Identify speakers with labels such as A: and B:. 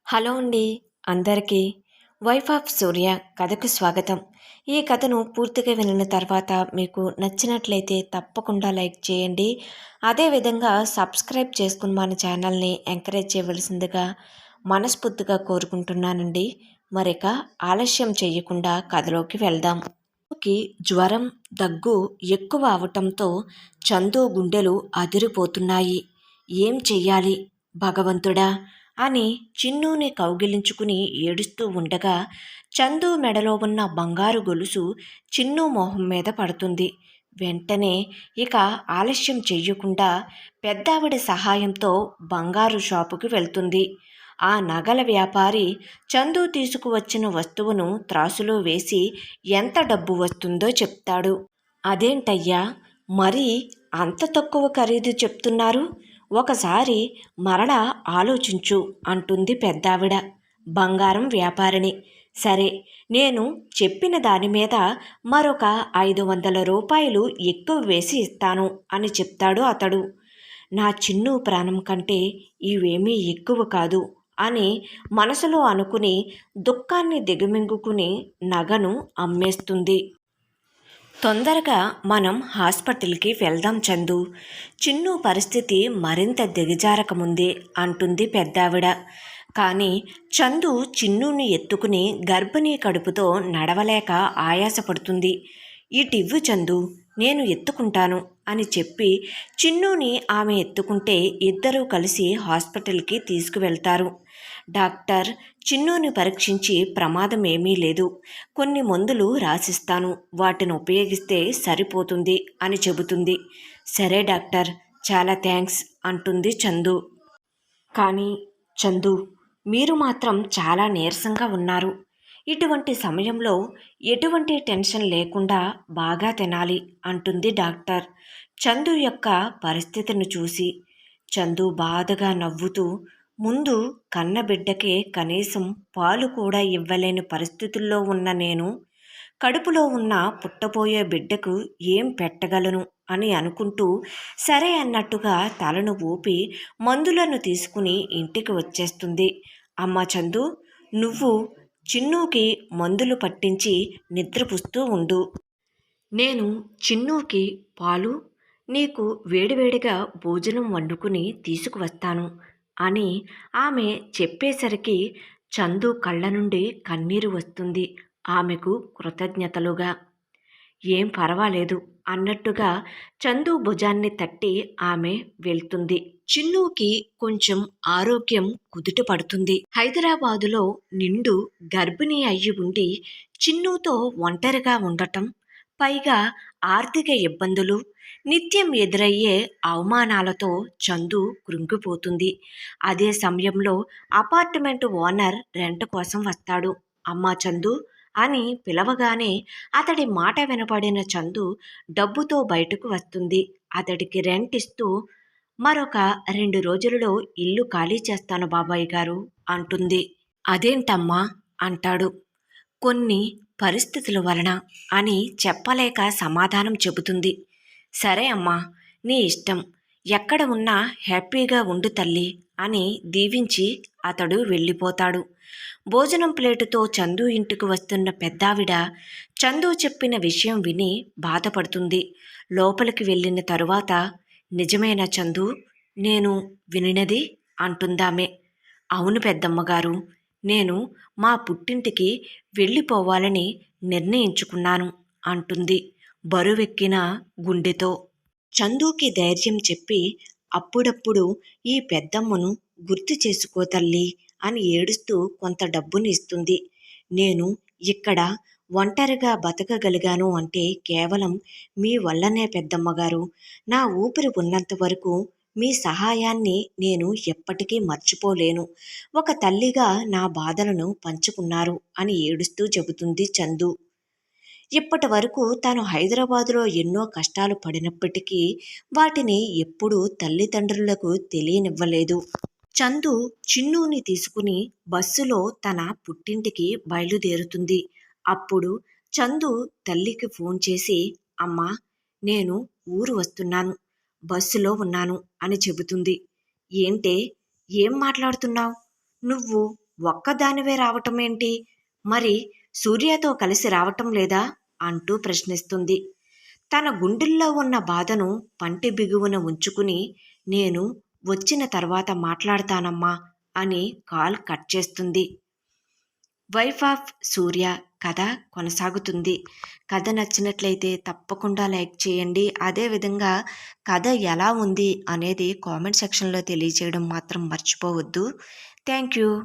A: Hello అండి అందరికీ. Wife of సూర్య కథకు స్వాగతం. ఈ కథను పూర్తిగా వినిన తర్వాత మీకు నచ్చినట్లయితే తప్పకుండా లైక్ చేయండి. అదేవిధంగా సబ్స్క్రైబ్ చేసుకుని మన ఛానల్ని ఎంకరేజ్ చేయవలసిందిగా మనస్ఫూర్తిగా కోరుకుంటున్నానండి. మరిక ఆలస్యం చేయకుండా కథలోకి వెళ్దాం. జ్వరం, దగ్గు ఎక్కువ అవటంతో చందు గుండెలు అదిరిపోతున్నాయి. ఏం చెయ్యాలి భగవంతుడా అని చిన్నుని కౌగిలించుకుని ఏడుస్తూ ఉండగా చందు మెడలో ఉన్న బంగారు గొలుసు చిన్ను మొహం మీద పడుతుంది. వెంటనే ఇక ఆలస్యం చెయ్యకుండా పెద్దావిడ సహాయంతో బంగారు షాపుకి వెళ్తుంది. ఆ నగల వ్యాపారి చందు తీసుకువచ్చిన వస్తువును త్రాసులో వేసి ఎంత డబ్బు వస్తుందో చెప్తాడు. అదేంటయ్యా, మరీ అంత తక్కువ ఖరీదు చెప్తున్నారు? ఒకసారి మరలా ఆలోచించు అంటుంది పెద్దావిడ బంగారం వ్యాపారిని. సరే, నేను చెప్పిన దాని మీద మరొక 500 రూపాయలు ఎక్కువ వేసి ఇస్తాను అని చెప్తాడు అతడు. నా చిన్ను ప్రాణం కంటే ఇవేమీ ఎక్కువ కాదు అని మనసులో అనుకుని దుఃఖాన్ని దిగమింగుకుని నగను అమ్మేస్తుంది. తొందరగా మనం హాస్పిటల్కి వెళ్దాం చందు, చిన్ను పరిస్థితి మరింత దిగజారకముందే అంటుంది పెద్దావిడ. కానీ చందు చిన్నుని ఎత్తుకుని గర్భిణీ కడుపుతో నడవలేక ఆయాసపడుతుంది. ఇటివ్వు చందు, నేను ఎత్తుకుంటాను అని చెప్పి చిన్నుని ఆమె ఎత్తుకుంటే ఇద్దరూ కలిసి హాస్పిటల్కి తీసుకువెళ్తారు. డాక్టర్ చిన్నుని పరీక్షించి ప్రమాదం ఏమీ లేదు, కొన్ని మందులు రాసిస్తాను, వాటిని ఉపయోగిస్తే సరిపోతుంది అని చెబుతుంది. సరే డాక్టర్, చాలా థ్యాంక్స్ అంటుంది చందు. కానీ చందు, మీరు మాత్రం చాలా నీరసంగా ఉన్నారు. ఇటువంటి సమయంలో ఎటువంటి టెన్షన్ లేకుండా బాగా తినాలి అంటుంది డాక్టర్ చందు యొక్క పరిస్థితిని చూసి. చందు బాధగా నవ్వుతూ, ముందు కన్నబిడ్డకే కనీసం పాలు కూడా ఇవ్వలేని పరిస్థితుల్లో ఉన్న నేను కడుపులో ఉన్న పుట్టబోయే బిడ్డకు ఏం పెట్టగలను అని అనుకుంటూ సరే అన్నట్టుగా తలను ఊపి మందులను తీసుకుని ఇంటికి వచ్చేస్తుంది. అమ్మా చందు, నువ్వు చిన్నుకి మందులు పట్టించి నిద్రపుస్తూ ఉండు. నేను చిన్నుకి పాలు, నీకు వేడివేడిగా భోజనం వండుకుని తీసుకువస్తాను అని ఆమె చెప్పేసరికి చందు కళ్ళ నుండి కన్నీరు వస్తుంది ఆమెకు కృతజ్ఞతలుగా. ఏం పర్వాలేదు అన్నట్టుగా చందు భుజాన్ని తట్టి ఆమె వెళ్తుంది. చిన్నుకి కొంచెం ఆరోగ్యం కుదుట పడుతుంది. హైదరాబాదులో నిండు గర్భిణీ అయ్యి ఉండి చిన్నుతో ఒంటరిగా ఉండటం, పైగా ఆర్థిక ఇబ్బందులు, నిత్యం ఎదురయ్యే అవమానాలతో చందు కృంగిపోతుంది. అదే సమయంలో అపార్ట్మెంట్ ఓనర్ రెంట్ కోసం వస్తాడు. అమ్మా చందు అని పిలవగానే అతడి మాట వినపడిన చందు డబ్బుతో బయటకు వస్తుంది. అతడికి రెంట్ ఇస్తూ, మరొక 2 రోజులలో ఇల్లు ఖాళీ చేస్తాను బాబాయ్ గారు అంటుంది. అదేంటమ్మా అంటాడు. కొన్ని పరిస్థితుల వలన అని చెప్పలేక సమాధానం చెబుతుంది. సరే అమ్మా, నీ ఇష్టం, ఎక్కడ ఉన్నా హ్యాపీగా ఉండు తల్లి అని దీవించి అతడు వెళ్ళిపోతాడు. భోజనం ప్లేటుతో చందు ఇంటికి వస్తున్న పెద్దావిడ చందు చెప్పిన విషయం విని బాధపడుతుంది. లోపలికి వెళ్ళిన తరువాత, నిజమేనా చందు నేను వినినది అంటుందామె. అవును పెద్దమ్మగారు, నేను మా పుట్టింటికి వెళ్ళిపోవాలని నిర్ణయించుకున్నాను అంటుంది బరువెక్కిన గుండెతో. చందుకి ధైర్యం చెప్పి, అప్పుడప్పుడు ఈ పెద్దమ్మను గుర్తు చేసుకో తల్లి అని ఏడుస్తూ కొంత డబ్బుని ఇస్తుంది. నేను ఇక్కడ ఒంటరిగా బతకగలిగాను అంటే కేవలం మీ వల్లనే పెద్దమ్మగారు. నా ఊపిరి ఉన్నంత వరకు మీ సహాయాన్ని నేను ఎప్పటికీ మర్చిపోలేను. ఒక తల్లిగా నా బాధలను పంచుకున్నారు అని ఏడుస్తూ చెబుతుంది చందు. ఇప్పటి వరకు తాను హైదరాబాదులో ఎన్నో కష్టాలు పడినప్పటికీ వాటిని ఎప్పుడూ తల్లిదండ్రులకు తెలియనివ్వలేదు. చందు చిన్నుని తీసుకుని బస్సులో తన పుట్టింటికి బయలుదేరుతుంది. అప్పుడు చందు తల్లికి ఫోన్ చేసి, అమ్మా, నేను ఊరు వస్తున్నాను, బస్సులో ఉన్నాను అని చెబుతుంది. ఏంటే, ఏం మాట్లాడుతున్నావు? నువ్వు ఒక్కదానివే రావటం ఏంటి? మరి సూర్యతో కలిసి రావటం లేదా? అంటూ ప్రశ్నిస్తుంది. తన గుండెల్లో ఉన్న బాధను పంటి బిగువున ఉంచుకుని, నేను వచ్చిన తర్వాత మాట్లాడతానమ్మా అని కాల్ కట్ చేస్తుంది. వైఫ్ ఆఫ్ సూర్య కథ కొనసాగుతుంది. కథ నచ్చినట్లయితే తప్పకుండా లైక్ చేయండి. అదేవిధంగా కథ ఎలా ఉంది అనేది కామెంట్ సెక్షన్లో తెలియజేయడం మాత్రం మర్చిపోవద్దు. Thank you.